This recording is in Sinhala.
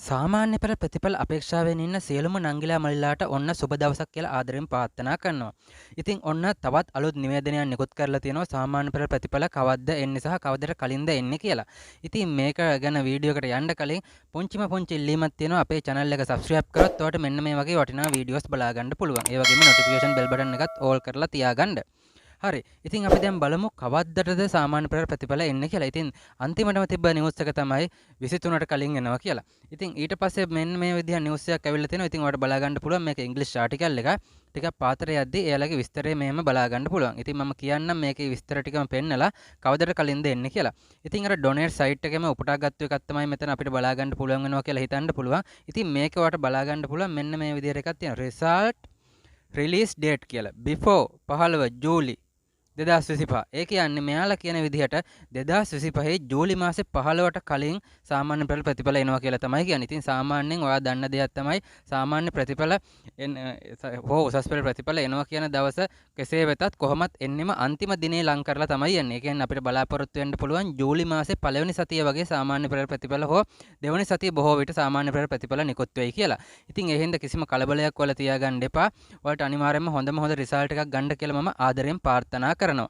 සාමාන්‍ය පෙළ ප්‍රතිඵල අපේක්ෂාවෙන් ඉන්න සියලුම නංගිලා මල්ලිලාට ඔන්න සුබ දවසක් කියලා ආදරෙන් ප්‍රාර්ථනා කරනවා. ඉතින් ඔන්න තවත් අලුත් නිවේදනයක් නිකුත් කරලා තියෙනවා සාමාන්‍ය පෙළ ප්‍රතිඵල කවද්ද එන්නේ සහ කවදට කලින්ද එන්නේ කියලා. ඉතින් මේක ගැන වීඩියෝ එකට යන්න කලින් පුංචි ඉල්ලීමක් තියෙනවා අපේ channel එක subscribe කරොත් ඔයාලට මෙන්න මේ වගේ වටිනා වීඩියෝස් බලා ගන්න පුළුවන්. ඒ වගේම notification bell button එකත් all කරලා තියාගන්න. හරි. ඉතින් අපි දැන් බලමු කවද්දටද සාමාන්‍ය පෙළ ප්‍රතිඵල එන්නේ කියලා. ඉතින් අන්තිමටම තිබ්බ නිවුස් එක තමයි 23ට කලින් එනවා කියලා. ඉතින් ඊට පස්සේ මෙන්න මේ විදිහ නිවුස් එකක් ඇවිල්ලා තිනවා. ඉතින් ඔයාලට බලා ගන්න පුළුවන් මේක ඉංග්‍රීසි ආටිකල් එක. ටිකක් පාතරේ යද්දි එයාලගේ විස්තරය මෙහෙම බලා ගන්න පුළුවන්. ඉතින් මම කියන්නම් මේකේ විස්තර ටිකම පෙන්නලා කවදට කලින්ද එන්නේ කියලා. ඉතින් අර ඩොනේට් සයිට් එකේම උපුටා ගත්ත එකක් තමයි මෙතන අපිට බලා ගන්න පුළුවන් වෙනවා කියලා හිතන්න පුළුවන්. ඉතින් මේක ඔයාලට බලා ගන්න පුළුවන් මෙන්න මේ විදිහට එකක් තියෙනවා. result release date කියලා. before 15 ජූලි 2025. ඒ කියන්නේ මෙයාලා කියන විදිහට 2025 ජූලි මාසේ 15ට කලින් සාමාන්‍ය පෙළ ප්‍රතිඵල එනවා කියලා තමයි කියන්නේ. ඉතින් සාමාන්‍යයෙන් ඔයා දන්න දෙයක් තමයි සාමාන්‍ය ප්‍රතිඵල උසස් පෙළ ප්‍රතිඵල එනවා කියන දවස කෙසේ වෙතත් කොහොමත් එන්නෙම අන්තිම දිනේ ලං කරලා තමයි එන්නේ. ඒ කියන්නේ අපිට බලාපොරොත්තු වෙන්න පුළුවන් ජූලි මාසේ පළවෙනි සතිය වගේ සාමාන්‍ය පෙළ ප්‍රතිඵල හෝ දෙවනි සතිය බොහෝ විට සාමාන්‍ය පෙළ ප්‍රතිඵල නිකුත් වෙයි කියලා. ඉතින් ඒ හින්දා කිසිම කලබලයක් වල තියාගන්න එපා. ඔයාලට අනිවාර්යයෙන්ම හොඳම හොඳ රිසල්ට් එකක් ගන්න කියලා මම ආදරෙන් ප්‍රාර්ථනා කරනවා.